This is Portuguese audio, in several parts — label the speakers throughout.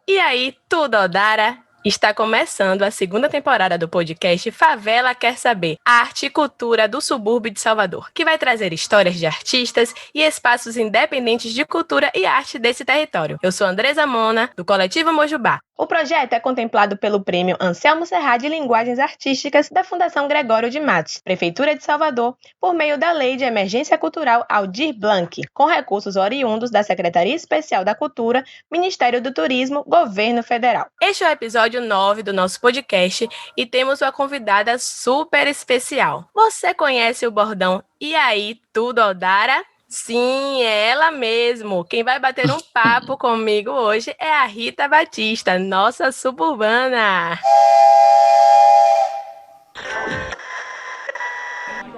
Speaker 1: E aí, tudo Odara? Está começando a segunda temporada do podcast Favela Quer Saber, arte e cultura do subúrbio de Salvador, que vai trazer histórias de artistas e espaços independentes de cultura e arte desse território. Eu sou Andresa Mona, do Coletivo Mojubá. O projeto é contemplado pelo Prêmio Anselmo Serra de Linguagens Artísticas da Fundação Gregório de Matos, Prefeitura de Salvador, por meio da Lei de Emergência Cultural Aldir Blanc, com recursos oriundos da Secretaria Especial da Cultura, Ministério do Turismo, Governo Federal. Este é o episódio 9 do nosso podcast e temos uma convidada super especial. Você conhece o bordão "E aí, tudo Odara"? Sim, é ela mesmo. Quem vai bater um papo comigo hoje é a Rita Batista, nossa suburbana.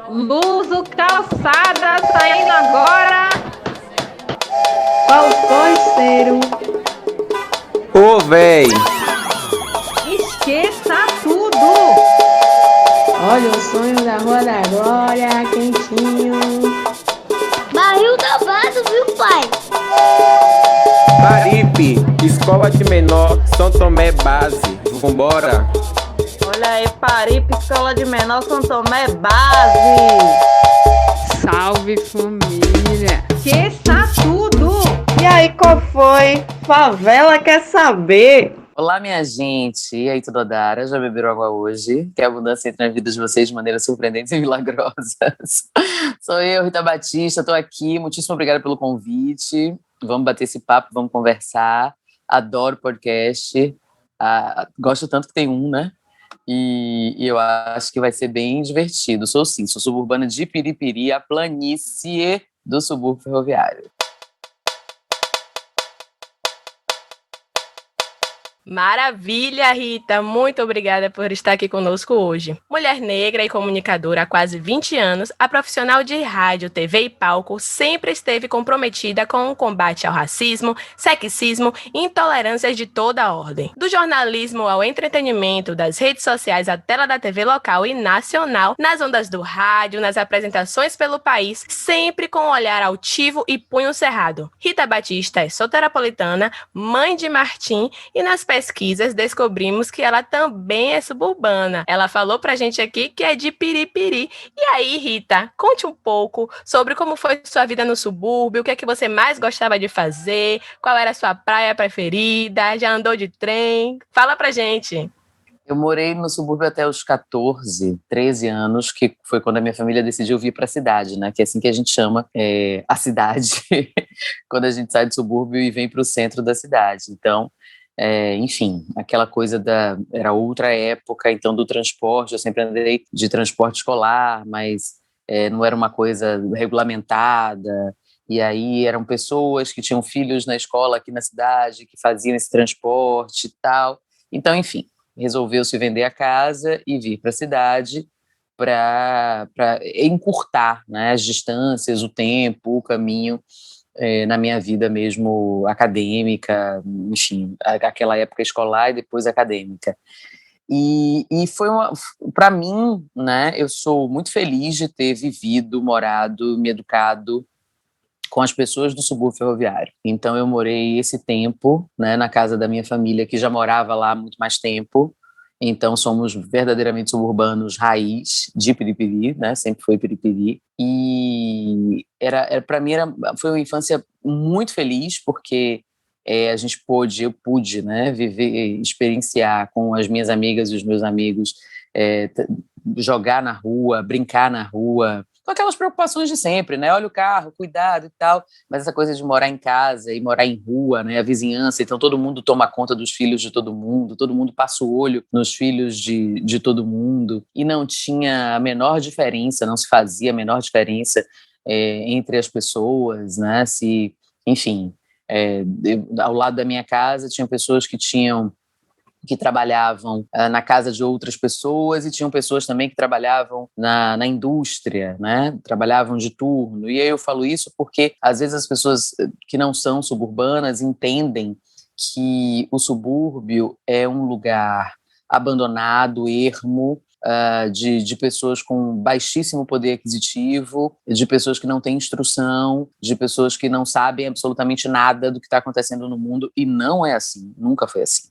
Speaker 2: Luso Calçada saindo agora.
Speaker 3: Qual foi, Cero?
Speaker 4: Ô, véi!
Speaker 2: Esqueça tudo.
Speaker 3: Olha o sonho da Rua da Glória, quentinho.
Speaker 5: Barril da Vado, viu, pai?
Speaker 4: Paripe, Escola de Menor, São Tomé Base. Vambora!
Speaker 2: Olha aí, Paripe, Escola de Menor, São Tomé Base.
Speaker 6: Salve, família!
Speaker 2: Esqueça tudo.
Speaker 3: E aí, qual foi? Favela Quer Saber?
Speaker 7: Olá, minha gente! E aí, tudo Odara? Já beberam água hoje? Que a abundância entre na vida de vocês de maneiras surpreendentes e milagrosas. Sou eu, Rita Batista, estou aqui. Muitíssimo obrigada pelo convite. Vamos bater esse papo, vamos conversar. Adoro podcast. Gosto tanto que tem um, né? E eu acho que vai ser bem divertido. Sou suburbana de Piripiri, a planície do subúrbio ferroviário.
Speaker 1: Maravilha, Rita! Muito obrigada por estar aqui conosco hoje. Mulher negra e comunicadora há quase 20 anos, a profissional de rádio, TV e palco sempre esteve comprometida com o combate ao racismo, sexismo e intolerâncias de toda a ordem. Do jornalismo ao entretenimento, das redes sociais à tela da TV local e nacional, nas ondas do rádio, nas apresentações pelo país, sempre com um olhar altivo e punho cerrado. Rita Batista é soteropolitana, mãe de Martim e nas pesquisas descobrimos que ela também é suburbana. Ela falou pra gente aqui que é de Piripiri. E aí, Rita, conte um pouco sobre como foi sua vida no subúrbio, o que é que você mais gostava de fazer, qual era a sua praia preferida, já andou de trem? Fala pra gente.
Speaker 7: Eu morei no subúrbio até os 14, 13 anos, que foi quando a minha família decidiu vir para a cidade, né? Que é assim que a gente chama a cidade, quando a gente sai do subúrbio e vem para o centro da cidade. Então, enfim, aquela coisa era outra época, então, do transporte. Eu sempre andei de transporte escolar, mas não era uma coisa regulamentada. E aí eram pessoas que tinham filhos na escola aqui na cidade, que faziam esse transporte e tal. Então, enfim, resolveu-se vender a casa e vir para a cidade para encurtar, né, as distâncias, o tempo, o caminho na minha vida mesmo acadêmica, enfim, aquela época escolar e depois acadêmica. E foi para mim, né, eu sou muito feliz de ter vivido, morado, me educado com as pessoas do subúrbio ferroviário. Então eu morei esse tempo, né, na casa da minha família, que já morava lá há muito mais tempo. Então somos verdadeiramente suburbanos raiz de Piripiri, né, sempre foi Piripiri. E para mim foi uma infância muito feliz, porque eu pude, né, viver, experienciar com as minhas amigas e os meus amigos, jogar na rua, brincar na rua, com aquelas preocupações de sempre, né? Olha o carro, cuidado e tal, mas essa coisa de morar em casa e morar em rua, né? A vizinhança, então todo mundo toma conta dos filhos de todo mundo passa o olho nos filhos de todo mundo, e não tinha a menor diferença, não se fazia a menor diferença entre as pessoas, né? Enfim, ao lado da minha casa tinham pessoas que trabalhavam na casa de outras pessoas, e tinham pessoas também que trabalhavam na indústria, né? Trabalhavam de turno. E aí eu falo isso porque, às vezes, as pessoas que não são suburbanas entendem que o subúrbio é um lugar abandonado, ermo, de pessoas com baixíssimo poder aquisitivo, de pessoas que não têm instrução, de pessoas que não sabem absolutamente nada do que está acontecendo no mundo, e não é assim, nunca foi assim.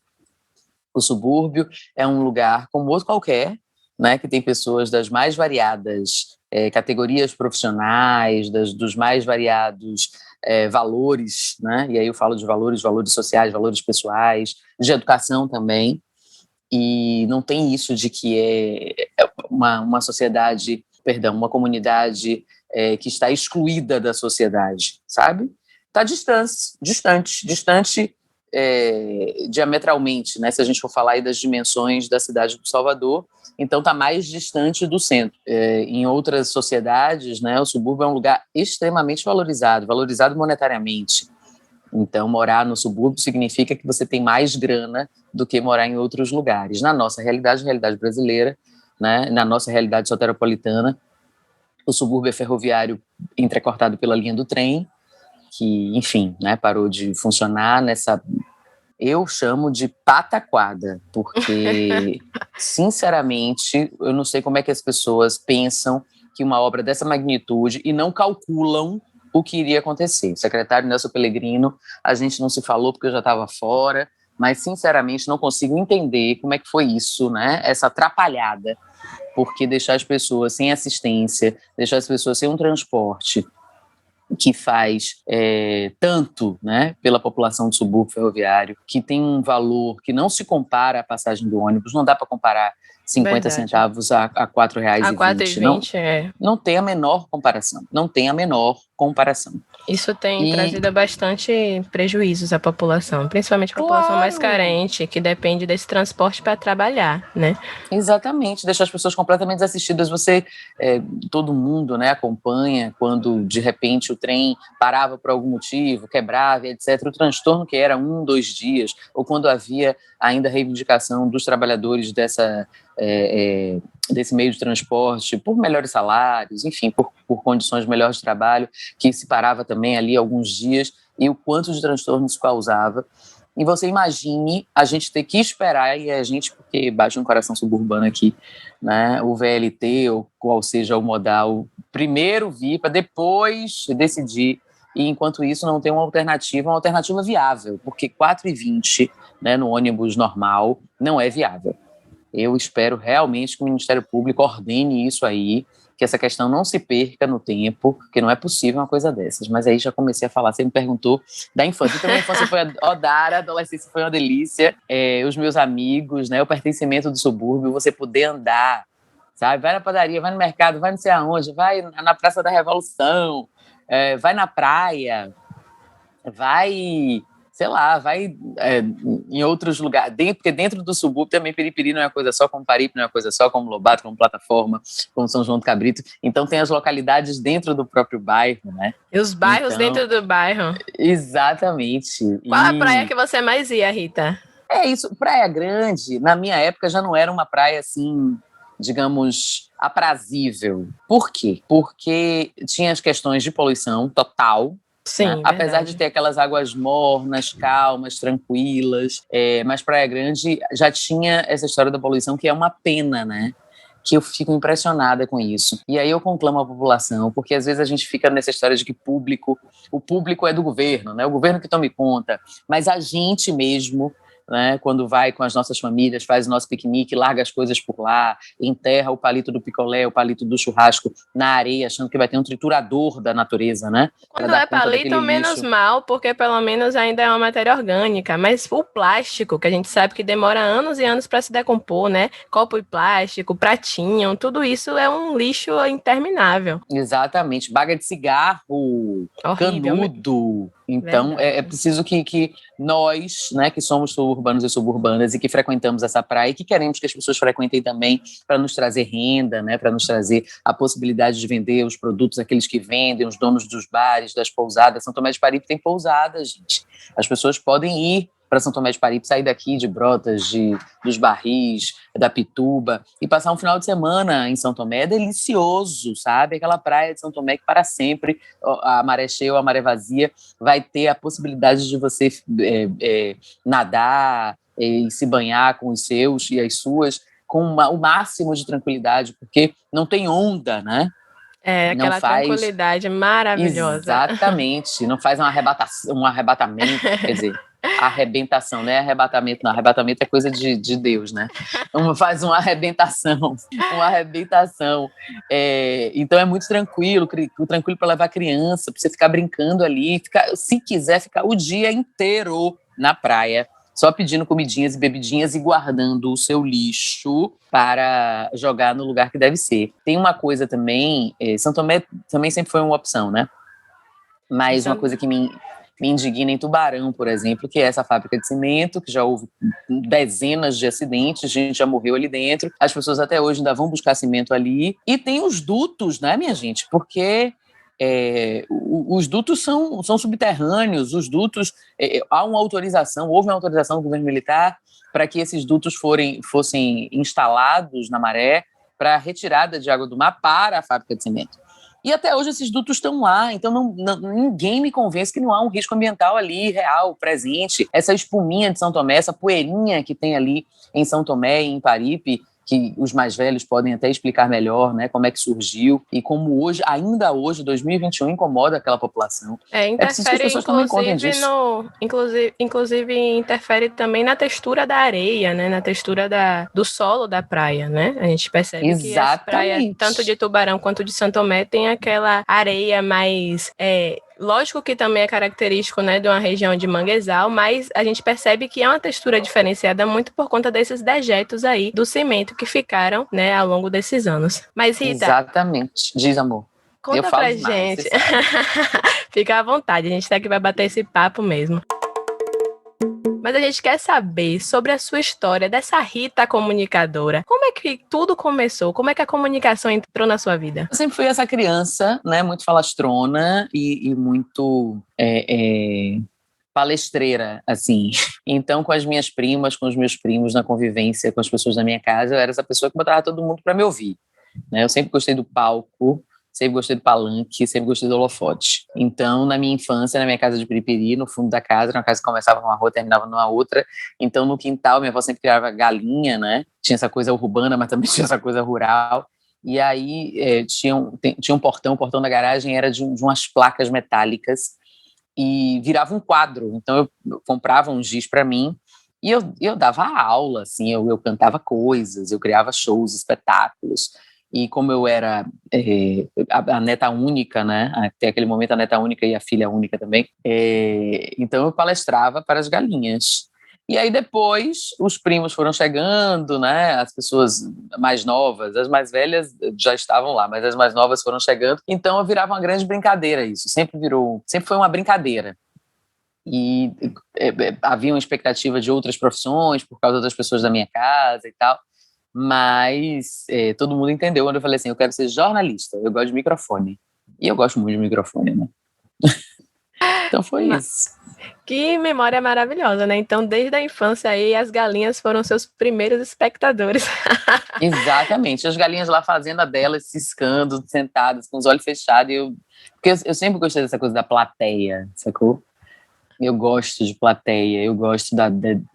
Speaker 7: O subúrbio é um lugar como outro qualquer, né, que tem pessoas das mais variadas categorias profissionais, dos mais variados valores, né, e aí eu falo de valores sociais, valores pessoais, de educação também, e não tem isso de que é uma sociedade, perdão, uma comunidade que está excluída da sociedade, sabe? Está distante diametralmente, né? Se a gente for falar aí das dimensões da cidade do Salvador, então está mais distante do centro. Em outras sociedades, né, o subúrbio é um lugar extremamente valorizado monetariamente. Então, morar no subúrbio significa que você tem mais grana do que morar em outros lugares. Na nossa realidade brasileira, né, na nossa realidade soteropolitana, o subúrbio é ferroviário entrecortado pela linha do trem, que, enfim, né, parou de funcionar nessa... Eu chamo de pataquada, porque, sinceramente, eu não sei como é que as pessoas pensam que uma obra dessa magnitude e não calculam o que iria acontecer. Secretário Nelson Pellegrino, a gente não se falou porque eu já estava fora, mas, sinceramente, não consigo entender como é que foi isso, né? Essa atrapalhada, porque deixar as pessoas sem assistência, deixar as pessoas sem um transporte que faz tanto, né, pela população do subúrbio ferroviário, que tem um valor que não se compara à passagem do ônibus, não dá para comparar 50 centavos a R$ 4,20.
Speaker 1: A 4,20
Speaker 7: não tem a menor comparação, não tem a menor comparação.
Speaker 1: Isso tem trazido bastante prejuízos à população, principalmente a população mais carente, que depende desse transporte para trabalhar, né?
Speaker 7: Exatamente, deixar as pessoas completamente desassistidas. Todo mundo, né, acompanha quando, de repente, o trem parava por algum motivo, quebrava, etc. O transtorno que era 1, 2 dias, ou quando havia ainda reivindicação dos trabalhadores desse meio de transporte por melhores salários, enfim, por condições melhores de trabalho, que se parava também ali alguns dias, e o quanto de transtorno isso causava. E você imagine a gente ter que esperar, e a gente, porque bate um coração suburbano aqui, né, o VLT, ou qual seja o modal, primeiro vir para depois decidir, e enquanto isso não tem uma alternativa viável, porque 4,20, né, no ônibus normal não é viável. Eu espero realmente que o Ministério Público ordene isso aí, que essa questão não se perca no tempo, porque não é possível uma coisa dessas. Mas aí já comecei a falar, você me perguntou da infância. Então, a infância foi a adolescência foi uma delícia, os meus amigos, né, o pertencimento do subúrbio, você poder andar, sabe? Vai na padaria, vai no mercado, vai não sei aonde, vai na Praça da Revolução, vai na praia, vai... sei lá, vai em outros lugares, porque dentro do subúrbio também Periperi não é uma coisa só, como Paripe não é uma coisa só, como Lobato, como Plataforma, como São João do Cabrito, então tem as localidades dentro do próprio bairro, né?
Speaker 1: E os bairros dentro do bairro.
Speaker 7: Exatamente.
Speaker 1: Qual a praia que você mais ia, Rita?
Speaker 7: É isso, Praia Grande, na minha época já não era uma praia assim, digamos, aprazível. Por quê? Porque tinha as questões de poluição total.
Speaker 1: Sim,
Speaker 7: né? Apesar de ter aquelas águas mornas, calmas, tranquilas, mas Praia Grande já tinha essa história da poluição, que é uma pena, né? Que eu fico impressionada com isso. E aí eu conclamo a população, porque às vezes a gente fica nessa história de que o público é do governo, né? O governo que tome conta, mas a gente mesmo, né, quando vai com as nossas famílias, faz o nosso piquenique, larga as coisas por lá, enterra o palito do picolé, o palito do churrasco na areia, achando que vai ter um triturador da natureza, né?
Speaker 1: Quando é palito, menos mal, porque pelo menos ainda é uma matéria orgânica, mas o plástico, que a gente sabe que demora anos e anos para se decompor, né? Copo e plástico, pratinho, tudo isso é um lixo interminável.
Speaker 7: Exatamente, baga de cigarro,
Speaker 1: horrível,
Speaker 7: canudo. Então, é preciso que nós, né, que somos suburbanos e suburbanas e que frequentamos essa praia e que queremos que as pessoas frequentem também para nos trazer renda, né, para nos trazer a possibilidade de vender os produtos, aqueles que vendem, os donos dos bares, das pousadas. São Tomé de Paripe tem pousadas, gente. As pessoas podem ir para São Tomé de Paripe, sair daqui de Brotas, dos Barris, da Pituba, e passar um final de semana em São Tomé. É delicioso, sabe? Aquela praia de São Tomé que para sempre, a maré cheia ou a maré vazia, vai ter a possibilidade de você nadar e se banhar com os seus e as suas, com o máximo de tranquilidade, porque não tem onda, né?
Speaker 1: Aquela tranquilidade maravilhosa.
Speaker 7: Exatamente, não faz um arrebatamento, quer dizer, arrebentação, não é arrebatamento, não, arrebatamento é coisa de Deus, né? Faz uma arrebentação. Então é muito tranquilo para levar a criança, para você ficar brincando ali, se quiser ficar o dia inteiro na praia, só pedindo comidinhas e bebidinhas e guardando o seu lixo para jogar no lugar que deve ser. Tem uma coisa também, São Tomé também sempre foi uma opção, né? Mas uma coisa que me indigna em Tubarão, por exemplo, que é essa fábrica de cimento, que já houve dezenas de acidentes, a gente já morreu ali dentro, as pessoas até hoje ainda vão buscar cimento ali. E tem os dutos, né, minha gente? Porque os dutos são subterrâneos, os dutos, houve uma autorização do governo militar para que esses dutos fossem instalados na Maré para retirada de água do mar para a fábrica de cimento. E até hoje esses dutos estão lá, então ninguém me convence que não há um risco ambiental ali, real, presente. Essa espuminha de São Tomé, essa poeirinha que tem ali em São Tomé e em Paripe, que os mais velhos podem até explicar melhor, né, como é que surgiu e como ainda hoje, 2021, incomoda aquela população.
Speaker 1: Interfere,
Speaker 7: que as pessoas tomem conta disso.
Speaker 1: Inclusive interfere também na textura da areia, né, na textura do solo da praia, né? A gente percebe que as praias, tanto de Tubarão quanto de São Tomé, tem aquela areia mais... Lógico que também é característico, né, de uma região de manguezal, mas a gente percebe que é uma textura diferenciada muito por conta desses dejetos aí do cimento que ficaram, né, ao longo desses anos. Mas, Rita...
Speaker 7: Exatamente. Diz, amor.
Speaker 1: Conta pra gente. Fica à vontade, a gente tá aqui vai bater esse papo mesmo. Mas a gente quer saber sobre a sua história dessa Rita comunicadora. Como é que tudo começou? Como é que a comunicação entrou na sua vida?
Speaker 7: Eu sempre fui essa criança, né, muito falastrona e muito palestreira, assim. Então, com as minhas primas, com os meus primos, na convivência com as pessoas da minha casa, eu era essa pessoa que botava todo mundo para me ouvir, né? Eu sempre gostei do palco, sempre gostei do palanque, sempre gostei do holofote. Então, na minha infância, na minha casa de Piripiri, no fundo da casa, era uma casa que começava numa rua, terminava numa outra. Então, no quintal, minha avó sempre criava galinha, né? Tinha essa coisa urbana, mas também tinha essa coisa rural. E aí, tinha um portão, o portão da garagem era de umas placas metálicas e virava um quadro. Então, eu comprava um giz para mim e eu dava aula, assim, eu cantava coisas, eu criava shows, espetáculos. E como eu era a neta única, né? Até aquele momento a neta única e a filha única também, então eu palestrava para as galinhas. E aí depois os primos foram chegando, né? As pessoas mais novas, as mais velhas já estavam lá, mas as mais novas foram chegando. Então eu virava uma grande brincadeira isso, sempre foi uma brincadeira. E havia uma expectativa de outras profissões por causa das pessoas da minha casa e tal. Mas todo mundo entendeu quando eu falei assim, eu quero ser jornalista, eu gosto de microfone. E eu gosto muito de microfone, né? Então foi isso.
Speaker 1: Que memória maravilhosa, né? Então, desde a infância aí, as galinhas foram seus primeiros espectadores.
Speaker 7: Exatamente, as galinhas lá fazendo a delas, ciscando, sentadas, com os olhos fechados. Porque eu sempre gostei dessa coisa da plateia, sacou? Eu gosto de plateia, eu gosto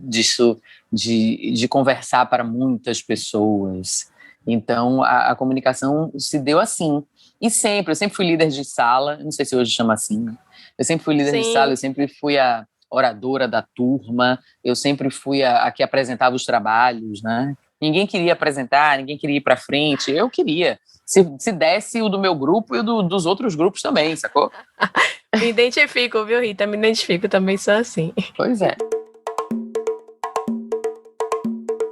Speaker 7: disso, de conversar para muitas pessoas. Então, a comunicação se deu assim. E eu sempre fui líder de sala, não sei se hoje chama assim, né? Eu sempre fui líder de sala, eu sempre fui a oradora da turma, eu sempre fui a que apresentava os trabalhos, né? Ninguém queria apresentar, ninguém queria ir para frente, eu queria. Se desse o do meu grupo e o dos outros grupos também, sacou?
Speaker 1: Me identifico, viu, Rita? Me identifico, também sou assim.
Speaker 7: Pois é.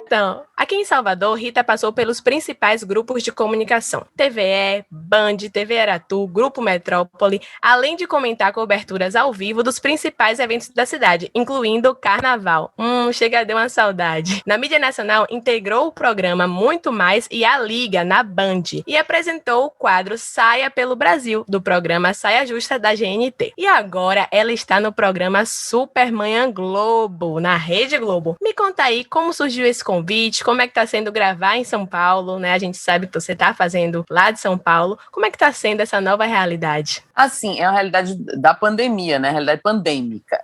Speaker 1: Então, aqui em Salvador, Rita passou pelos principais grupos de comunicação: TVE, Band, TV Aratu, Grupo Metrópole, além de comentar coberturas ao vivo dos principais eventos da cidade, incluindo o Carnaval. Chega a dar uma saudade. Na mídia nacional, integrou o programa Muito Mais e a Liga na Band e apresentou o quadro Saia pelo Brasil, do programa Saia Justa da GNT. E agora ela está no programa Supermanhã Globo, na Rede Globo. Me conta aí como surgiu esse convite, como é que tá sendo gravar em São Paulo, né? A gente sabe que você tá fazendo lá de São Paulo. Como é que tá sendo essa nova realidade?
Speaker 7: Assim, é uma realidade da pandemia, né? Realidade pandêmica.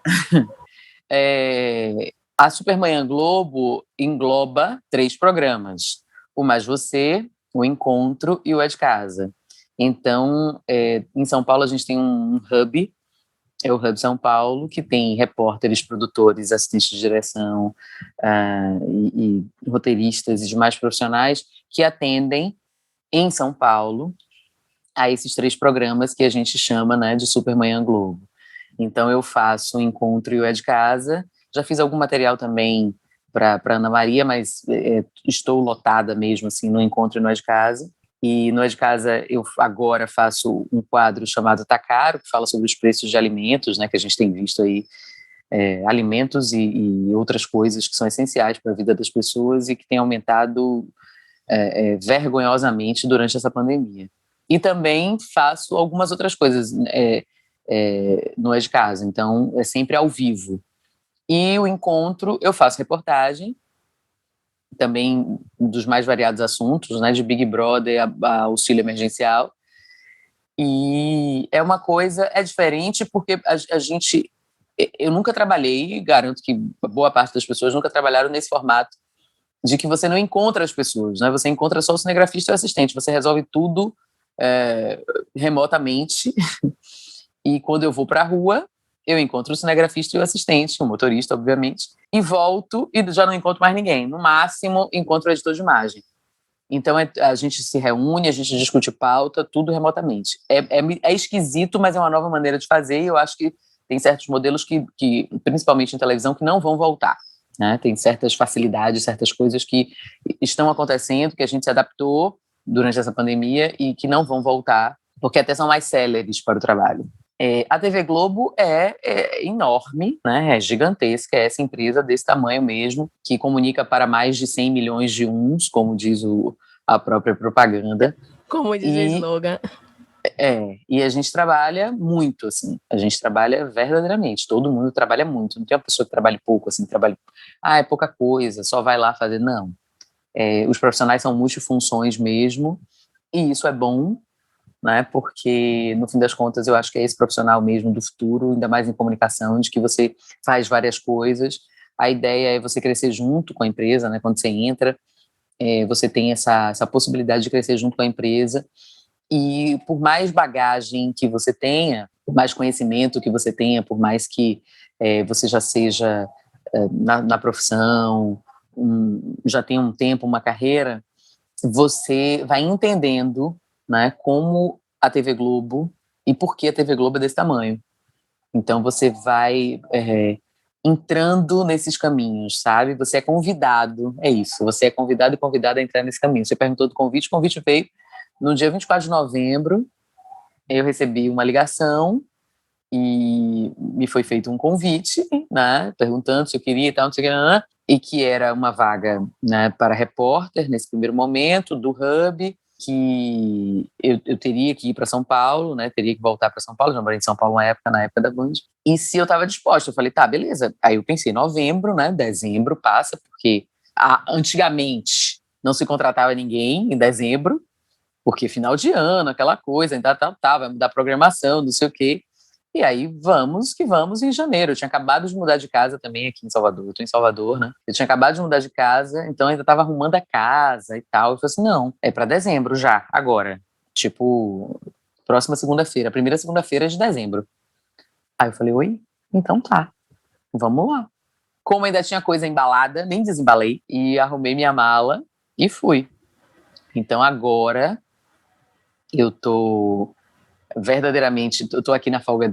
Speaker 7: A Supermanhã Globo engloba 3 programas. o Mais Você, o Encontro e o É de Casa. Então, em São Paulo a gente tem um hub, é o Hub São Paulo, que tem repórteres, produtores, assistentes de direção e roteiristas e demais profissionais que atendem em São Paulo a esses 3 programas que a gente chama, né, de Supermanhã Globo. Então eu faço o Encontro e o É de Casa, já fiz algum material também para Ana Maria, mas estou lotada mesmo assim no Encontro e no É de Casa. E no É de Casa eu agora faço um quadro chamado Tá Caro, que fala sobre os preços de alimentos, né, que a gente tem visto aí, alimentos e outras coisas que são essenciais para a vida das pessoas e que tem aumentado vergonhosamente durante essa pandemia. E também faço algumas outras coisas no É de Casa, então é sempre ao vivo. E o Encontro eu faço reportagem, também dos mais variados assuntos, né, de Big Brother a auxílio emergencial. E é uma coisa, é diferente porque a gente, eu nunca trabalhei, garanto que boa parte das pessoas nunca trabalharam nesse formato de que você não encontra as pessoas, né, você encontra só o cinegrafista e o assistente, você resolve tudo remotamente. E quando eu vou para a rua, eu encontro o cinegrafista e o assistente, o motorista, obviamente, e volto e já não encontro mais ninguém. No máximo, encontro o editor de imagem. Então, a gente se reúne, a gente discute pauta, tudo remotamente. É esquisito, mas é uma nova maneira de fazer, e eu acho que tem certos modelos que, principalmente em televisão, que não vão voltar, né? Tem certas facilidades, certas coisas que estão acontecendo, que a gente se adaptou durante essa pandemia e que não vão voltar, porque até são mais céleres para o trabalho. A TV Globo é enorme, né? É gigantesca, é essa empresa desse tamanho mesmo, que comunica para mais de 100 milhões de uns, como diz a própria propaganda.
Speaker 1: Como diz o slogan.
Speaker 7: E a gente trabalha muito, assim, a gente trabalha verdadeiramente, todo mundo trabalha muito, não tem uma pessoa que trabalhe pouco, assim, é pouca coisa, só vai lá fazer, não. Os profissionais são multifunções mesmo, e isso é bom, né, porque no fim das contas eu acho que é esse profissional mesmo do futuro, ainda mais em comunicação, de que você faz várias coisas. A ideia é você crescer junto com a empresa, né, quando você entra, você tem essa possibilidade de crescer junto com a empresa, e por mais bagagem que você tenha, por mais conhecimento que você tenha, por mais que você já seja na profissão, já tenha um tempo, uma carreira, você vai entendendo, né, como a TV Globo e por que a TV Globo é desse tamanho. Então você vai entrando nesses caminhos, sabe? Você é convidado, é isso, você é convidado e convidada a entrar nesse caminho. Você perguntou do convite, o convite veio no dia 24 de novembro, eu recebi uma ligação e me foi feito um convite, né, perguntando se eu queria e tal, não sei o que, e que era uma vaga, né, para repórter nesse primeiro momento, do Hub, que eu teria que ir para São Paulo, né, teria que voltar para São Paulo, já morei em São Paulo na época da Band, e se eu estava disposta, eu falei, tá, beleza. Aí eu pensei, novembro, né, dezembro passa, porque antigamente não se contratava ninguém em dezembro, porque final de ano, aquela coisa, ainda vai mudar a programação, não sei o quê. E aí, vamos que vamos em janeiro. Eu tinha acabado de mudar de casa também aqui em Salvador. Eu tô em Salvador, né? Eu tinha acabado de mudar de casa, então ainda tava arrumando a casa e tal. Eu falei assim, não, é para dezembro já, agora. Tipo, próxima segunda-feira, primeira segunda-feira de dezembro. Aí eu falei, oi? Então tá, vamos lá. Como ainda tinha coisa embalada, nem desembalei, e arrumei minha mala e fui. Então agora eu tô verdadeiramente, eu tô aqui na folga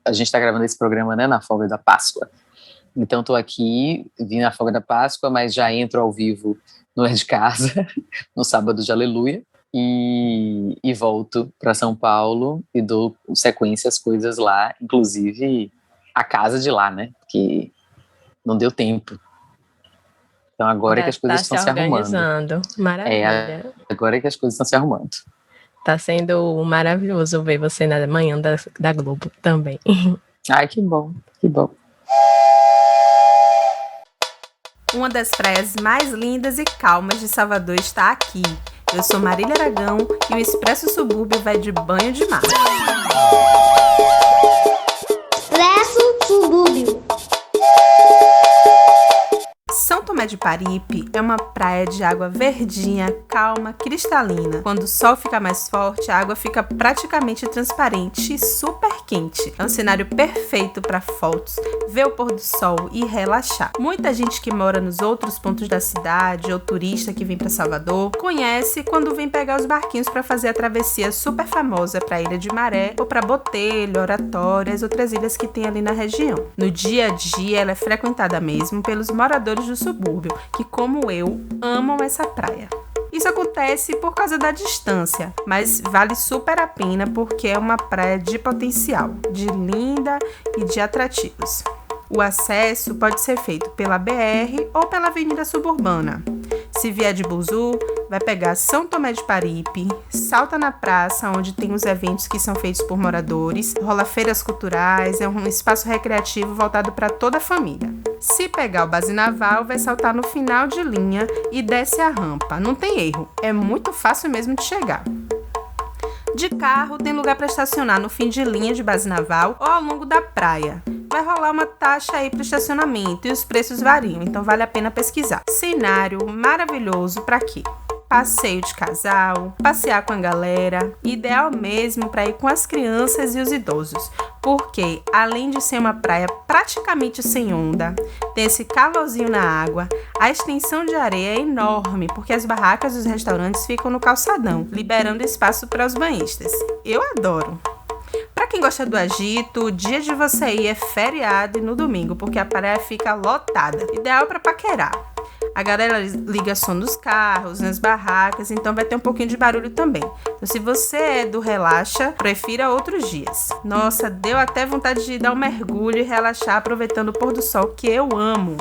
Speaker 7: a gente tá gravando esse programa, né, na folga da Páscoa. Então tô aqui, vim na folga da Páscoa, mas já entro ao vivo no É de Casa, no sábado de Aleluia, e volto para São Paulo e dou sequência às coisas lá, inclusive a casa de lá, né, porque não deu tempo. Então agora é que as coisas estão se arrumando.
Speaker 1: Maravilha.
Speaker 7: Agora é que as coisas estão se arrumando.
Speaker 1: Tá sendo maravilhoso ver você na manhã da Globo também.
Speaker 7: Ai, que bom, que bom.
Speaker 8: Uma das praias mais lindas e calmas de Salvador está aqui. Eu sou Marília Aragão e o Expresso Subúrbio vai de banho de mar.
Speaker 5: Expresso Subúrbio.
Speaker 8: São Tomé Tomé de Paripe é uma praia de água verdinha, calma, cristalina. Quando o sol fica mais forte, a água fica praticamente transparente e super quente. É um cenário perfeito para fotos, ver o pôr do sol e relaxar. Muita gente que mora nos outros pontos da cidade ou turista que vem para Salvador conhece quando vem pegar os barquinhos para fazer a travessia super famosa para a Ilha de Maré ou para Botelho, Oratória e as outras ilhas que tem ali na região. No dia a dia, ela é frequentada mesmo pelos moradores do subúrbio, que, como eu, amam essa praia. Isso acontece por causa da distância, mas vale super a pena porque é uma praia de potencial, de linda e de atrativos. O acesso pode ser feito pela BR ou pela Avenida Suburbana. Se vier de Buzu, vai pegar São Tomé de Paripe, salta na praça, onde tem os eventos que são feitos por moradores, rola feiras culturais, é um espaço recreativo voltado para toda a família. Se pegar o base naval, vai saltar no final de linha e desce a rampa. Não tem erro, é muito fácil mesmo de chegar. De carro, tem lugar para estacionar no fim de linha de base naval ou ao longo da praia. Vai rolar uma taxa aí para estacionamento e os preços variam, então vale a pena pesquisar. Cenário maravilhoso para quê? Passeio de casal, passear com a galera, ideal mesmo para ir com as crianças e os idosos, porque além de ser uma praia praticamente sem onda, tem esse calorzinho na água, a extensão de areia é enorme, porque as barracas dos restaurantes ficam no calçadão, liberando espaço para os banhistas. Eu adoro! Para quem gosta do agito, o dia de você ir é feriado e no domingo, porque a praia fica lotada, ideal para paquerar. A galera liga som nos carros, nas barracas, então vai ter um pouquinho de barulho também. Então, se você é do relaxa, prefira outros dias. Nossa, deu até vontade de dar um mergulho e relaxar aproveitando o pôr do sol, que eu amo.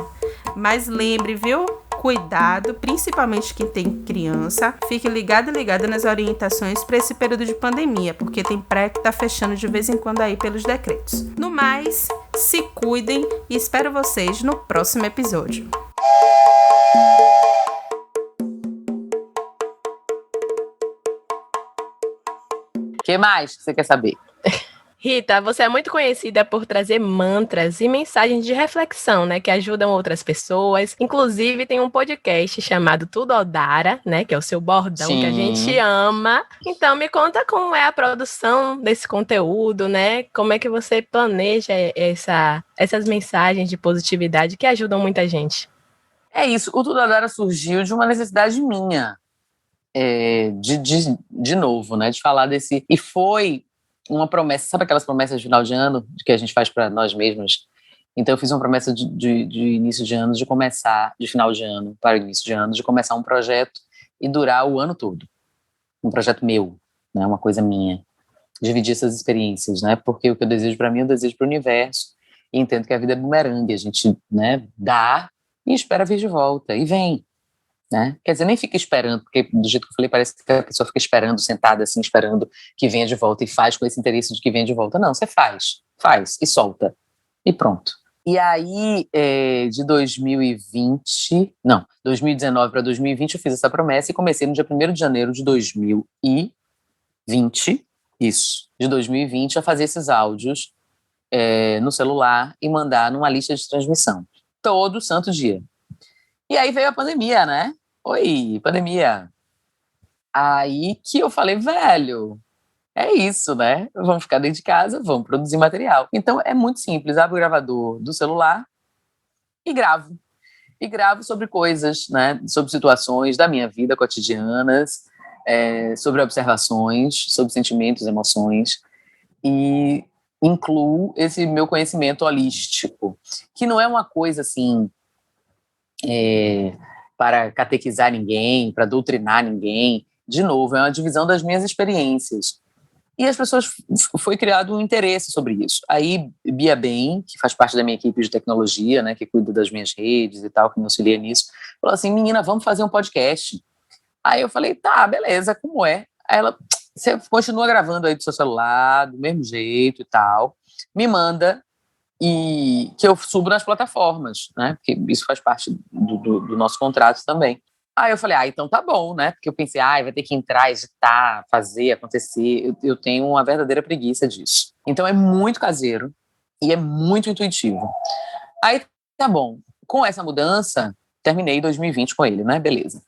Speaker 8: Mas lembre, viu? Cuidado, principalmente quem tem criança. Fique ligado e ligada nas orientações para esse período de pandemia, porque tem praia que tá fechando de vez em quando aí pelos decretos. No mais, se cuidem e espero vocês no próximo episódio.
Speaker 7: O que mais que você quer saber?
Speaker 1: Rita, você é muito conhecida por trazer mantras e mensagens de reflexão, né, que ajudam outras pessoas. Inclusive, tem um podcast chamado Tudo Odara, né, que é o seu bordão. Sim. Que a gente ama. Então, me conta como é a produção desse conteúdo, né? Como é que você planeja essas mensagens de positividade que ajudam muita gente?
Speaker 7: É isso. O Tudo Odara surgiu de uma necessidade minha, de novo, né, de falar desse... E foi uma promessa, sabe aquelas promessas de final de ano que a gente faz para nós mesmos? Então eu fiz uma promessa de início de ano, de final de ano para início de ano, de começar um projeto e durar o ano todo. Um projeto meu, né, uma coisa minha. Dividir essas experiências, né, porque o que eu desejo para mim, eu desejo para o universo, e entendo que a vida é bumerangue, a gente, né, dá e espera vir de volta, e vem. Né? Quer dizer, nem fica esperando, porque do jeito que eu falei, parece que a pessoa fica esperando, sentada assim, esperando que venha de volta e faz com esse interesse de que venha de volta. Não, você faz e solta, e pronto. E aí, de 2019 para 2020, eu fiz essa promessa e comecei no dia 1º de janeiro de 2020, de 2020, a fazer esses áudios no celular e mandar numa lista de transmissão, todo santo dia. E aí veio a pandemia, né? Oi, pandemia. Aí que eu falei, velho, é isso, né? Vamos ficar dentro de casa, vamos produzir material. Então é muito simples, abro o gravador do celular e gravo. E gravo sobre coisas, né? Sobre situações da minha vida cotidianas, sobre observações, sobre sentimentos, emoções. E incluo esse meu conhecimento holístico, que não é uma coisa assim... para catequizar ninguém, para doutrinar ninguém. De novo, é uma divisão das minhas experiências. E as pessoas, foi criado um interesse sobre isso. Aí, Bia Ben, que faz parte da minha equipe de tecnologia, né, que cuida das minhas redes e tal, que me auxilia nisso, falou assim, menina, vamos fazer um podcast. Aí eu falei, tá, beleza, como é? Aí ela, você continua gravando aí do seu celular, do mesmo jeito e tal, me manda, e que eu subo nas plataformas, né? Porque isso faz parte do nosso contrato também. Aí eu falei, então tá bom, né? Porque eu pensei, vai ter que entrar, editar, fazer, acontecer. Eu tenho uma verdadeira preguiça disso. Então é muito caseiro e é muito intuitivo. Aí tá bom. Com essa mudança, terminei 2020 com ele, né? Beleza.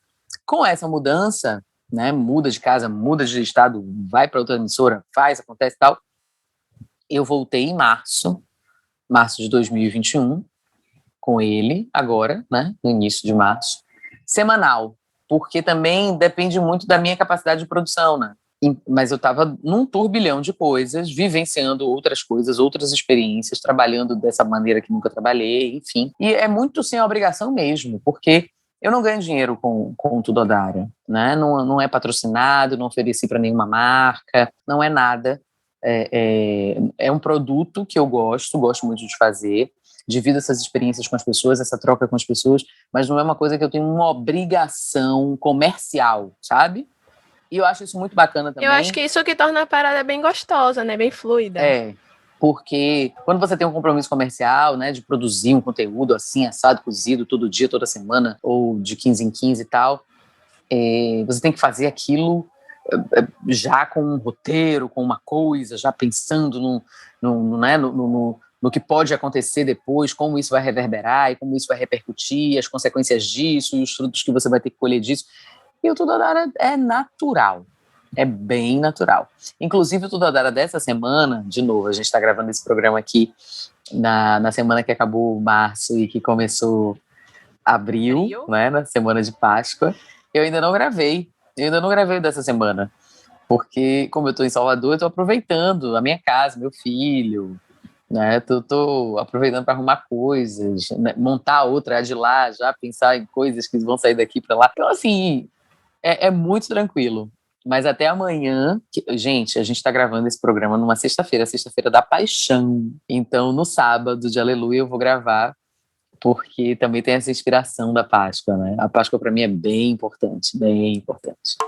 Speaker 7: Com essa mudança, né? Muda de casa, muda de estado, vai para outra emissora, faz, acontece e tal. Eu voltei em março de 2021, com ele, agora, né? No início de março. Semanal, porque também depende muito da minha capacidade de produção, né? Mas eu estava num turbilhão de coisas, vivenciando outras coisas, outras experiências, trabalhando dessa maneira que nunca trabalhei, enfim. E é muito sem obrigação mesmo, porque eu não ganho dinheiro com o Tudo Odara, né? Não é patrocinado, não ofereci para nenhuma marca, não é nada. É um produto que eu gosto muito de fazer, divido essas experiências com as pessoas, essa troca com as pessoas, mas não é uma coisa que eu tenho uma obrigação comercial, sabe? E eu acho isso muito bacana também.
Speaker 1: Eu acho que isso que torna a parada bem gostosa, né? Bem fluida.
Speaker 7: Porque quando você tem um compromisso comercial, né, de produzir um conteúdo assim, assado, cozido, todo dia, toda semana, ou de 15 em 15 e tal, você tem que fazer aquilo já com um roteiro, com uma coisa, já pensando no que pode acontecer depois, como isso vai reverberar e como isso vai repercutir, as consequências disso e os frutos que você vai ter que colher disso. E o Tudo Odara é natural, é bem natural. Inclusive, o Tudo Odara dessa semana, de novo, a gente está gravando esse programa aqui na semana que acabou março e que começou abril, né, na semana de Páscoa. Eu ainda não gravei dessa semana, porque como eu estou em Salvador, eu estou aproveitando a minha casa, meu filho, né, tô aproveitando para arrumar coisas, né, montar outra de lá, já pensar em coisas que vão sair daqui para lá. Então, assim, é muito tranquilo. Mas até amanhã, gente, a gente está gravando esse programa numa sexta-feira, sexta-feira da Paixão. Então, no sábado de Aleluia, eu vou gravar, porque também tem essa inspiração da Páscoa, né? A Páscoa, para mim, é bem importante, bem importante.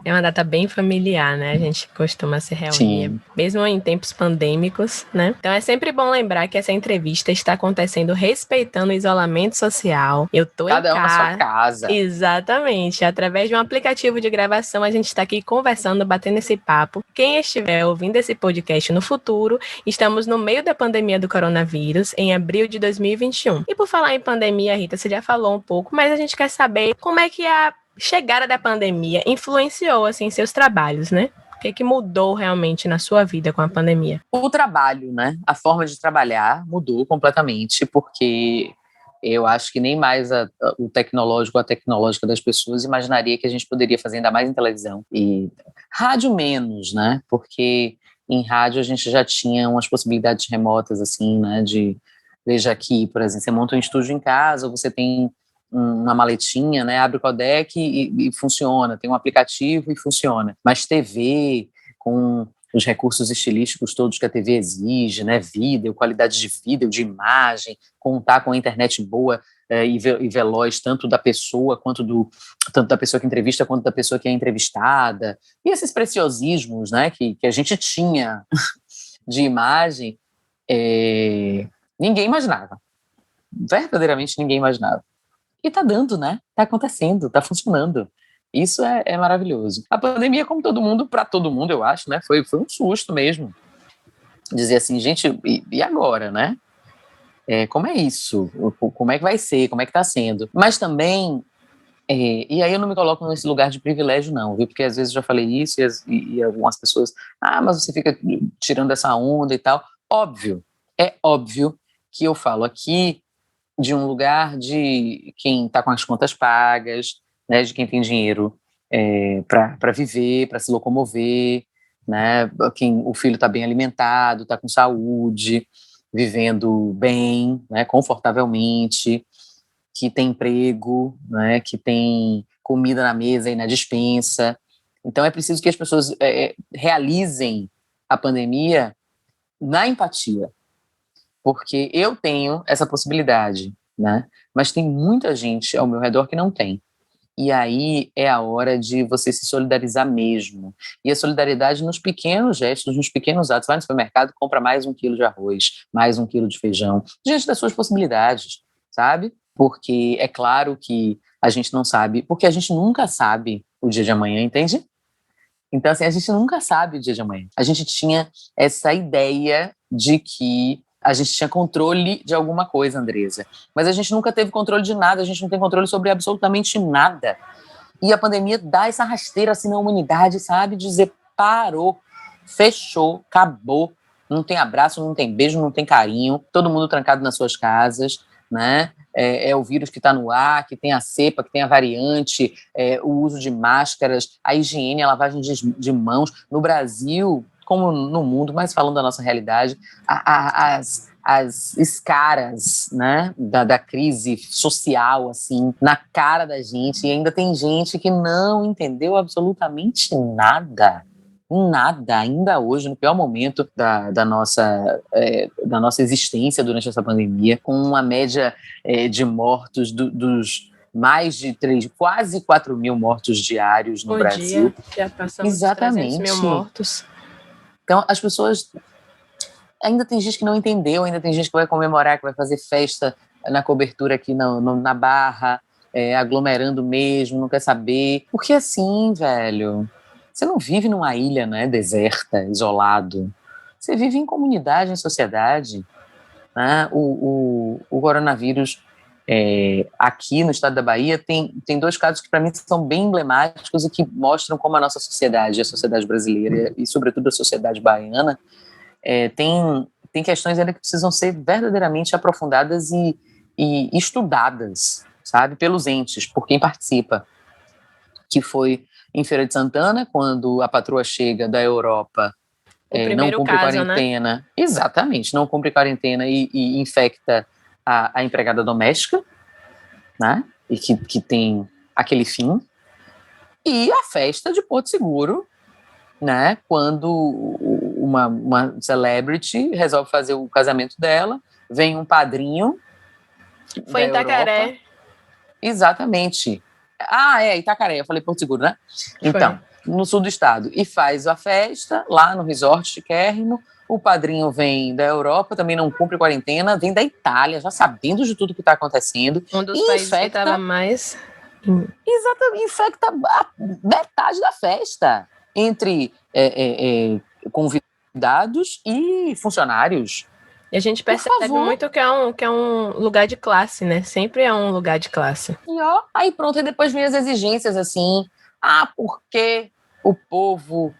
Speaker 1: É uma data bem familiar, né? A gente costuma se reunir,
Speaker 7: Sim.
Speaker 1: Mesmo em tempos pandêmicos, né? Então é sempre bom lembrar que essa entrevista está acontecendo respeitando o isolamento social. Eu tô
Speaker 7: Cada
Speaker 1: em
Speaker 7: um na sua casa.
Speaker 1: Exatamente. Através de um aplicativo de gravação, a gente está aqui conversando, batendo esse papo. Quem estiver ouvindo esse podcast no futuro, estamos no meio da pandemia do coronavírus, em abril de 2021. E por falar em pandemia, Rita, você já falou um pouco, mas a gente quer saber como é que a chegada da pandemia influenciou, assim, seus trabalhos, né? O que mudou realmente na sua vida com a pandemia?
Speaker 7: O trabalho, né? A forma de trabalhar mudou completamente, porque eu acho que nem mais o tecnológico, a tecnológica das pessoas imaginaria que a gente poderia fazer ainda mais em televisão. E rádio menos, né? Porque em rádio a gente já tinha umas possibilidades remotas, assim, né? Veja aqui, por exemplo, você monta um estúdio em casa, você tem uma maletinha, né, abre o codec e funciona, tem um aplicativo e funciona. Mas TV, com os recursos estilísticos todos que a TV exige, né, vídeo, qualidade de vídeo, de imagem, contar com a internet boa e veloz, tanto da pessoa tanto da pessoa que entrevista quanto da pessoa que é entrevistada, e esses preciosismos, né, que a gente tinha de imagem, ninguém imaginava. Verdadeiramente ninguém imaginava. E tá dando, né? Tá acontecendo, tá funcionando. Isso é maravilhoso. A pandemia, como todo mundo, para todo mundo, eu acho, né? Foi um susto mesmo. Dizer assim, gente, e agora, né? Como é isso? Como é que vai ser? Como é que tá sendo? Mas também, e aí eu não me coloco nesse lugar de privilégio, não, viu? Porque às vezes eu já falei isso e algumas pessoas, mas você fica tirando essa onda e tal. É óbvio que eu falo aqui de um lugar de quem está com as contas pagas, né, de quem tem dinheiro para viver, para se locomover, né, quem o filho está bem alimentado, está com saúde, vivendo bem, né, confortavelmente, que tem emprego, né, que tem comida na mesa e na despensa. Então é preciso que as pessoas realizem a pandemia na empatia, porque eu tenho essa possibilidade, né? Mas tem muita gente ao meu redor que não tem. E aí é a hora de você se solidarizar mesmo. E a solidariedade nos pequenos gestos, nos pequenos atos. Vai no supermercado, compra mais 1 quilo de arroz, mais 1 quilo de feijão, diante das suas possibilidades, sabe? Porque é claro que a gente não sabe, porque a gente nunca sabe o dia de amanhã, entende? Então, assim, a gente nunca sabe o dia de amanhã. A gente tinha essa ideia de que a gente tinha controle de alguma coisa, Andresa. Mas a gente nunca teve controle de nada, a gente não tem controle sobre absolutamente nada. E a pandemia dá essa rasteira assim na humanidade, sabe? Dizer, parou, fechou, acabou. Não tem abraço, não tem beijo, não tem carinho. Todo mundo trancado nas suas casas, né? É o vírus que está no ar, que tem a cepa, que tem a variante, o uso de máscaras, a higiene, a lavagem de mãos. No Brasil, como no mundo, mas falando da nossa realidade, as escaras, né, da crise social, assim, na cara da gente, e ainda tem gente que não entendeu absolutamente nada, ainda hoje, no pior momento da nossa existência durante essa pandemia, com uma média de mortos dos mais de quase 4 mil mortos diários no Brasil.
Speaker 1: Já passamos
Speaker 7: Exatamente.
Speaker 1: 300 mil mortos.
Speaker 7: Então, as pessoas... Ainda tem gente que não entendeu, ainda tem gente que vai comemorar, que vai fazer festa na cobertura aqui na Barra, aglomerando mesmo, não quer saber. Porque assim, velho, você não vive numa ilha, né, deserta, isolado. Você vive em comunidade, em sociedade. Né? O coronavírus, aqui no estado da Bahia, tem 2 casos que para mim são bem emblemáticos e que mostram como a nossa sociedade, a sociedade brasileira e sobretudo a sociedade baiana, tem questões ainda que precisam ser verdadeiramente aprofundadas e estudadas, sabe, pelos entes, por quem participa, que foi em Feira de Santana, quando a patroa chega da Europa, não cumpre quarentena, né? Exatamente, não cumpre quarentena e infecta a empregada doméstica, né, e que tem aquele fim, e a festa de Porto Seguro, né, quando uma celebrity resolve fazer o casamento dela, vem um padrinho.
Speaker 1: Foi em Itacaré.
Speaker 7: Europa. Exatamente. Itacaré, eu falei Porto Seguro, né? Então, no sul do estado. E faz a festa lá no resort chiquérrimo. O padrinho vem da Europa, também não cumpre quarentena, vem da Itália, já sabendo de tudo que está acontecendo.
Speaker 1: Um dos países que estava mais...
Speaker 7: Exatamente, infecta a metade da festa. Entre convidados e funcionários.
Speaker 1: E a gente percebe muito que é um lugar de classe, né? Sempre é um lugar de classe.
Speaker 7: Aí pronto, e depois vem as exigências assim, porque o povo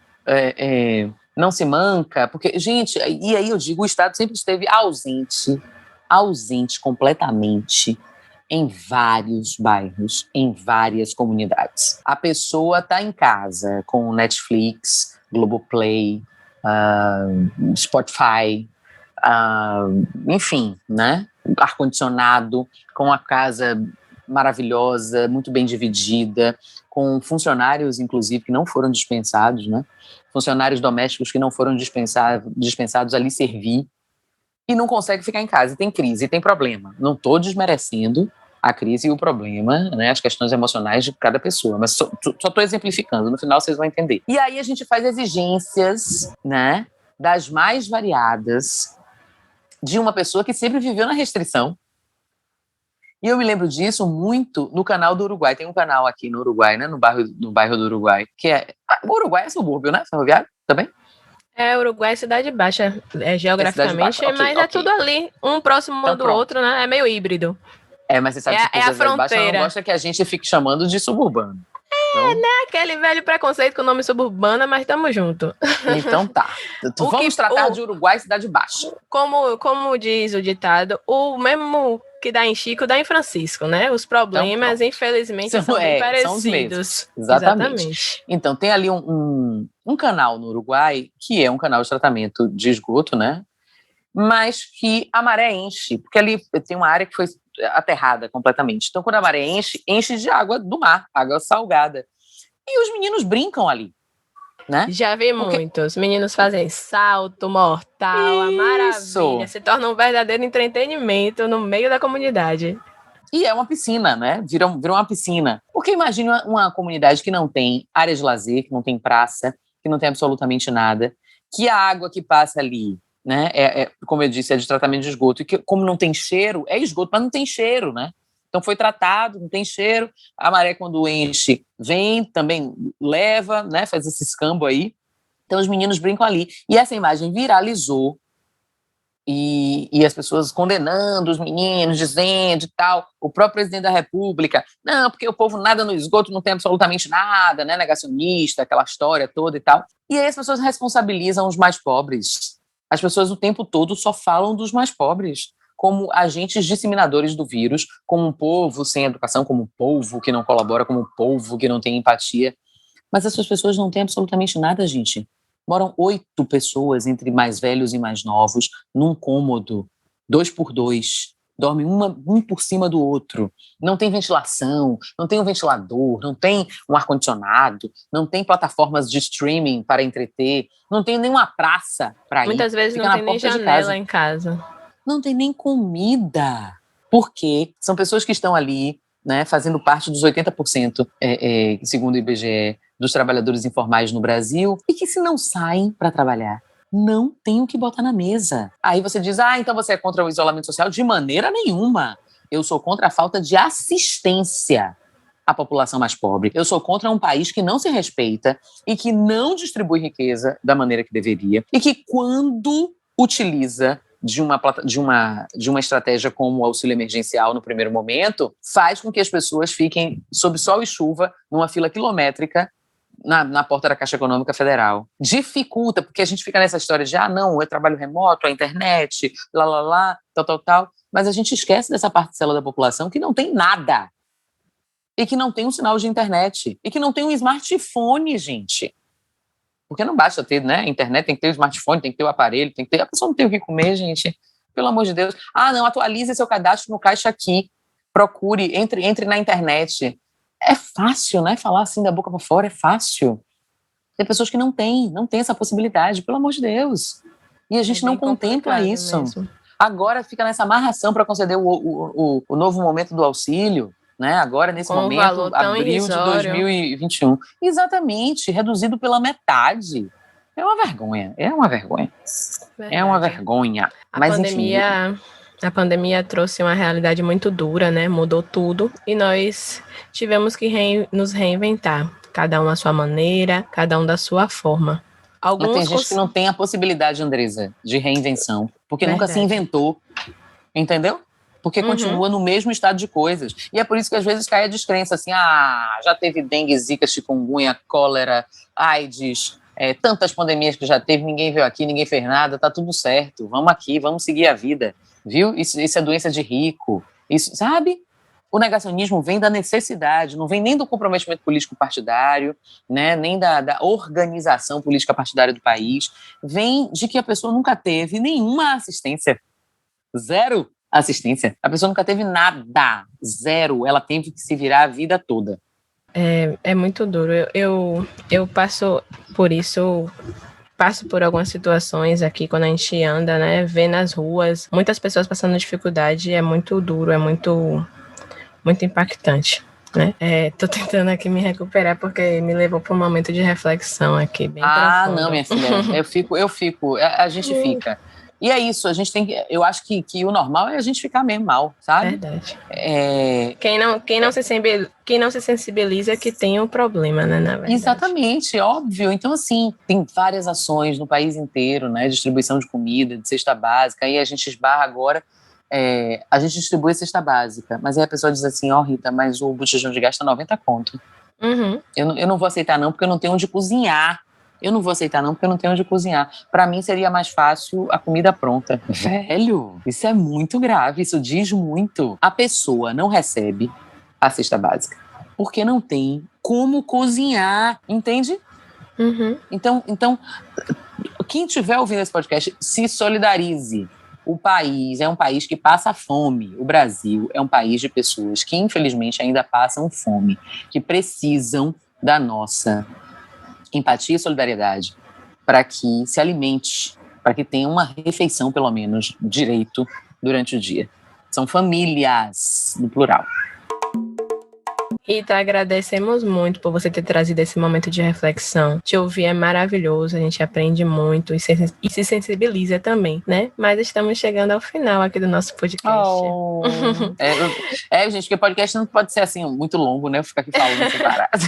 Speaker 7: não se manca, porque, gente, e aí eu digo, o Estado sempre esteve ausente completamente em vários bairros, em várias comunidades. A pessoa está em casa com Netflix, Globoplay, Spotify, enfim, né? Ar-condicionado, com a casa maravilhosa, muito bem dividida, com funcionários, inclusive, que não foram dispensados, né? Funcionários domésticos que não foram dispensados ali servir, e não consegue ficar em casa, e tem crise, e tem problema. Não estou desmerecendo a crise e o problema, né, as questões emocionais de cada pessoa, mas só estou exemplificando, no final vocês vão entender. E aí a gente faz exigências, né, das mais variadas de uma pessoa que sempre viveu na restrição. E eu me lembro disso muito no canal do Uruguai. Tem um canal aqui no Uruguai, né, no bairro do Uruguai, que o Uruguai é subúrbio, né, ferroviário também?
Speaker 1: Uruguai é Cidade Baixa, geograficamente,
Speaker 7: Cidade Baixa.
Speaker 1: Mas é tudo ali, um próximo do outro, né? É meio híbrido.
Speaker 7: Mas você sabe que a Cidade Baixa não gosta que a gente fique chamando de suburbano. Então,
Speaker 1: né? Aquele velho preconceito com o nome suburbana, mas tamo junto.
Speaker 7: Então tá. Vamos tratar de Uruguai e Cidade Baixa.
Speaker 1: Como diz o ditado, o mesmo que dá em Chico dá em Francisco, né? Os problemas, então, infelizmente, são bem parecidos. São os mesmos.
Speaker 7: Exatamente. Então, tem ali um canal no Uruguai, que é um canal de tratamento de esgoto, né? Mas que a maré enche, porque ali tem uma área que foi aterrada completamente. Então, quando a maré enche de água do mar, água salgada. E os meninos brincam ali, né?
Speaker 1: Já vi muitos. Meninos fazem salto mortal, a maravilha. Se torna um verdadeiro entretenimento no meio da comunidade.
Speaker 7: E é uma piscina, né? Virou uma piscina. Porque imagina uma comunidade que não tem área de lazer, que não tem praça, que não tem absolutamente nada, que a água que passa ali, né, como eu disse, é de tratamento de esgoto, e que, como não tem cheiro, é esgoto, mas não tem cheiro, né? Então foi tratado, não tem cheiro, a maré quando enche, vem, também leva, né, faz esse escambo aí, então os meninos brincam ali. E essa imagem viralizou E as pessoas condenando os meninos, dizendo e tal. O próprio presidente da República, não, porque o povo nada no esgoto, não tem absolutamente nada, né? Negacionista, aquela história toda e tal. E aí as pessoas responsabilizam os mais pobres. As pessoas o tempo todo só falam dos mais pobres, como agentes disseminadores do vírus, como um povo sem educação, como um povo que não colabora, como um povo que não tem empatia. Mas essas pessoas não têm absolutamente nada, gente. Moram 8 pessoas, entre mais velhos e mais novos, num cômodo, 2 por 2. Dormem um por cima do outro. Não tem ventilação, não tem um ventilador, não tem um ar-condicionado, não tem plataformas de streaming para entreter, não tem nenhuma praça para ir.
Speaker 1: Muitas vezes não tem nem janela em casa.
Speaker 7: Não tem nem comida. Porque são pessoas que estão ali, né, fazendo parte dos 80%, segundo o IBGE, dos trabalhadores informais no Brasil, e que se não saem para trabalhar, não tem o que botar na mesa. Aí você diz, então você é contra o isolamento social? De maneira nenhuma. Eu sou contra a falta de assistência à população mais pobre. Eu sou contra um país que não se respeita e que não distribui riqueza da maneira que deveria, e que quando utiliza de uma estratégia como o auxílio emergencial no primeiro momento, faz com que as pessoas fiquem sob sol e chuva numa fila quilométrica na porta da Caixa Econômica Federal. Dificulta, porque a gente fica nessa história de, não, é trabalho remoto, a internet, tal, mas a gente esquece dessa parcela da população que não tem nada, e que não tem um sinal de internet, e que não tem um smartphone, gente. Porque não basta ter, né, internet, tem que ter o smartphone, tem que ter o aparelho, tem que ter... A pessoa não tem o que comer, gente. Pelo amor de Deus. Não, atualize seu cadastro no Caixa Aqui. Procure, entre na internet. É fácil, né? Falar assim da boca para fora é fácil. Tem pessoas que não têm essa possibilidade, pelo amor de Deus. E a gente não contempla isso. Mesmo. Agora fica nessa amarração para conceder o novo momento do auxílio, né? Agora, nesse momento, abril de 2021. Exatamente, reduzido pela metade. É uma vergonha. Verdade. É uma vergonha.
Speaker 1: A pandemia trouxe uma realidade muito dura, né? Mudou tudo e nós tivemos que nos reinventar. Cada um à sua maneira, cada um da sua forma.
Speaker 7: Mas tem gente que não tem a possibilidade, Andresa, de reinvenção, porque nunca se inventou, entendeu? Porque continua no mesmo estado de coisas. E é por isso que às vezes cai a descrença, assim, já teve dengue, zika, chikungunya, cólera, AIDS, tantas pandemias que já teve, ninguém veio aqui, ninguém fez nada, tá tudo certo, vamos aqui, vamos seguir a vida. Viu? Isso é doença de rico. Isso, sabe? O negacionismo vem da necessidade, não vem nem do comprometimento político partidário, né? Nem da organização política partidária do país. Vem de que a pessoa nunca teve nenhuma assistência. 0 assistência. A pessoa nunca teve nada. 0. Ela teve que se virar a vida toda.
Speaker 1: É muito duro. Eu passo por isso... Passo por algumas situações aqui quando a gente anda, né, vê nas ruas, muitas pessoas passando dificuldade, é muito duro, é muito, muito impactante, né? Tô tentando aqui me recuperar porque me levou para um momento de reflexão aqui, bem profundo.
Speaker 7: Não, minha filha, eu fico, a gente fica. E é isso, a gente tem que... Eu acho que o normal é a gente ficar mesmo mal, sabe?
Speaker 1: Verdade. Quem não se sensibiliza que tem um problema, né, na verdade.
Speaker 7: Exatamente, óbvio. Então, assim, tem várias ações no país inteiro, né? Distribuição de comida, de cesta básica. Aí a gente esbarra agora... a gente distribui a cesta básica, mas aí a pessoa diz assim, Rita, mas o botijão de gás tá 90 conto.
Speaker 1: Uhum.
Speaker 7: Eu não vou aceitar não, porque eu não tenho onde cozinhar. Para mim seria mais fácil a comida pronta. Velho, isso é muito grave, isso diz muito. A pessoa não recebe a cesta básica porque não tem como cozinhar, entende?
Speaker 1: Uhum.
Speaker 7: Então, quem estiver ouvindo esse podcast, se solidarize. O país é um país que passa fome. O Brasil é um país de pessoas que, infelizmente, ainda passam fome, que precisam da nossa empatia e solidariedade para que se alimente, para que tenha uma refeição, pelo menos, direito durante o dia. São famílias, no plural.
Speaker 1: Rita, agradecemos muito por você ter trazido esse momento de reflexão. Te ouvir é maravilhoso, a gente aprende muito e se sensibiliza também, né? Mas estamos chegando ao final aqui do nosso podcast.
Speaker 7: Gente, porque podcast não pode ser assim, muito longo, né? Eu ficar aqui falando separado.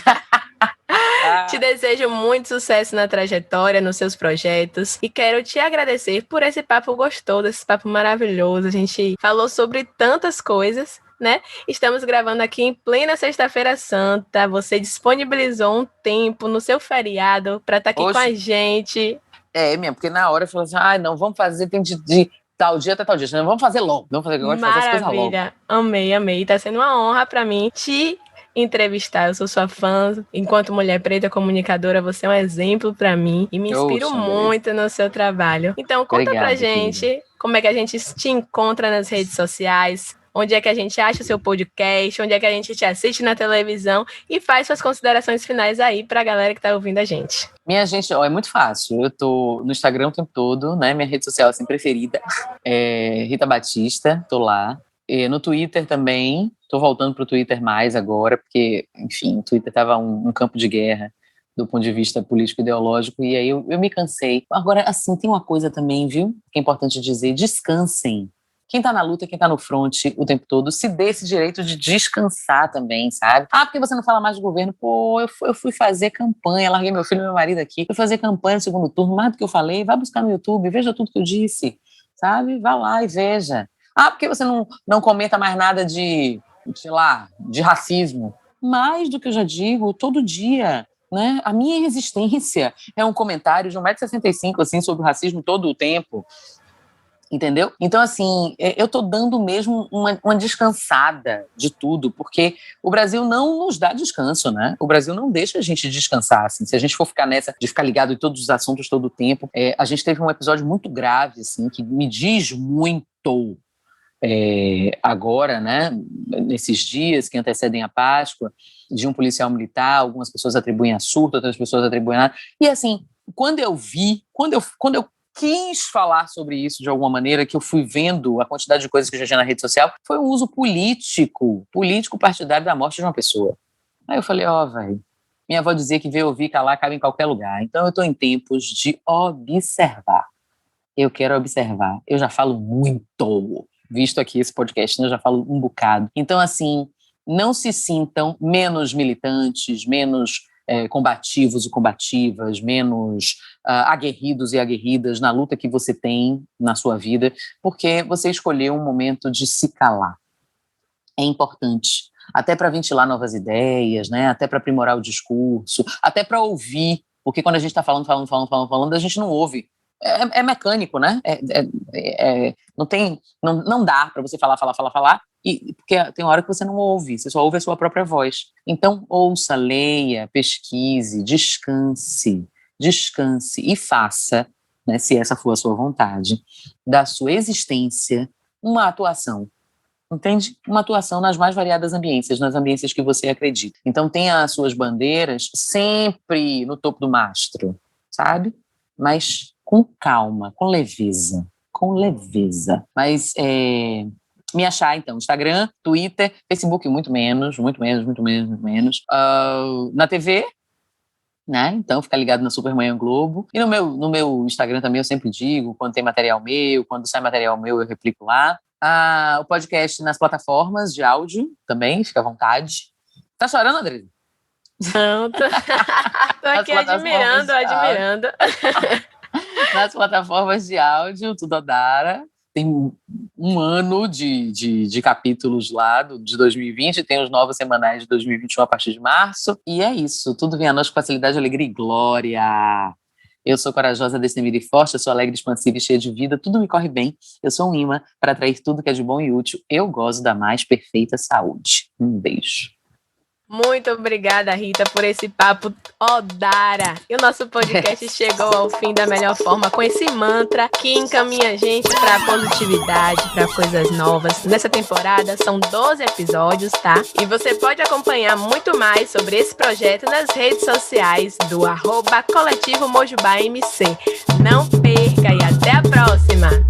Speaker 1: Te desejo muito sucesso na trajetória, nos seus projetos. E quero te agradecer por esse papo gostoso, esse papo maravilhoso. A gente falou sobre tantas coisas, né? Estamos gravando aqui em plena Sexta-feira Santa. Você disponibilizou um tempo no seu feriado para estar aqui
Speaker 7: Hoje-
Speaker 1: com a gente.
Speaker 7: É mesmo, porque na hora eu falei assim, não, vamos fazer, tem de tal dia até tal dia. Não, vamos fazer logo. Vamos fazer, eu gosto de fazer as coisas logo.
Speaker 1: Maravilha. Amei. Tá sendo uma honra para mim te entrevistar. Eu sou sua fã. Enquanto mulher preta comunicadora, você é um exemplo para mim e me inspiro
Speaker 7: Oxa,
Speaker 1: muito no seu trabalho. Então, conta
Speaker 7: Obrigado,
Speaker 1: pra gente como é que a gente te encontra nas redes sociais, onde é que a gente acha o seu podcast, onde é que a gente te assiste na televisão e faz suas considerações finais aí pra galera que tá ouvindo a gente.
Speaker 7: Minha gente, é muito fácil. Eu tô no Instagram o tempo todo, né? Minha rede social assim preferida é Rita Batista, tô lá. E no Twitter também, tô voltando pro Twitter mais agora, porque, enfim, o Twitter tava um campo de guerra do ponto de vista político-ideológico, e aí eu me cansei. Agora, assim, tem uma coisa também, viu? Que é importante dizer, descansem. Quem tá na luta, quem tá no fronte o tempo todo, se dê esse direito de descansar também, sabe? Porque você não fala mais do governo? Pô, eu fui fazer campanha, larguei meu filho e meu marido aqui, fui fazer campanha no segundo turno, mais do que eu falei, vai buscar no YouTube, veja tudo que eu disse, sabe? Vá lá e veja. Porque você não comenta mais nada de, sei lá, de racismo? Mais do que eu já digo, todo dia, né? A minha existência é um comentário de 1,65 m, assim, sobre o racismo todo o tempo. Entendeu? Então, assim, eu tô dando mesmo uma descansada de tudo, porque o Brasil não nos dá descanso, né? O Brasil não deixa a gente descansar, assim. Se a gente for ficar nessa de ficar ligado em todos os assuntos todo o tempo, a gente teve um episódio muito grave, assim, que me diz muito agora, né? Nesses dias que antecedem a Páscoa, de um policial militar, algumas pessoas atribuem a surto, outras pessoas atribuem a nada. E, assim, quando eu quis falar sobre isso de alguma maneira, que eu fui vendo a quantidade de coisas que eu já tinha na rede social, foi um uso político partidário da morte de uma pessoa. Aí eu falei, velho, minha avó dizia que ver, ouvir, calar cabe em qualquer lugar. Então eu estou em tempos de observar. Eu quero observar. Eu já falo muito, visto aqui esse podcast, né, eu já falo um bocado. Então, assim, não se sintam menos militantes, menos combativos e combativas, menos aguerridos e aguerridas na luta que você tem na sua vida, porque você escolheu um momento de se calar. É importante, até para ventilar novas ideias, né? Até para aprimorar o discurso, até para ouvir, porque quando a gente está falando, a gente não ouve. É mecânico, né? Não dá para você falar, porque tem uma hora que você não ouve, você só ouve a sua própria voz. Então, ouça, leia, pesquise, descanse e faça, né, se essa for a sua vontade, da sua existência uma atuação. Entende? Uma atuação nas mais variadas ambiências, nas ambiências que você acredita. Então, tenha as suas bandeiras sempre no topo do mastro, sabe? Mas com calma, com leveza. Mas me achar, então, Instagram, Twitter, Facebook, muito menos. Na TV, né? Então, fica ligado na Supermanhã Globo. E no meu Instagram também eu sempre digo, quando tem material meu, quando sai material meu, eu replico lá. O podcast nas plataformas de áudio também, fica à vontade. Tá chorando, André?
Speaker 1: Não, tô aqui admirando.
Speaker 7: Nas plataformas de áudio, Tudodara. Tem um ano de capítulos lá de 2020, tem os novos semanais de 2021 a partir de março. E é isso, tudo vem a nós com facilidade, alegria e glória. Eu sou corajosa, destemida e forte, eu sou alegre, expansiva e cheia de vida, tudo me corre bem. Eu sou um imã para atrair tudo que é de bom e útil. Eu gozo da mais perfeita saúde. Um beijo.
Speaker 1: Muito obrigada, Rita, por esse papo Odara. E o nosso podcast chegou ao fim da melhor forma com esse mantra que encaminha a gente para positividade, para coisas novas. Nessa temporada são 12 episódios, tá? E você pode acompanhar muito mais sobre esse projeto nas redes sociais do @Coletivo Mojubá MC. Não perca e até a próxima!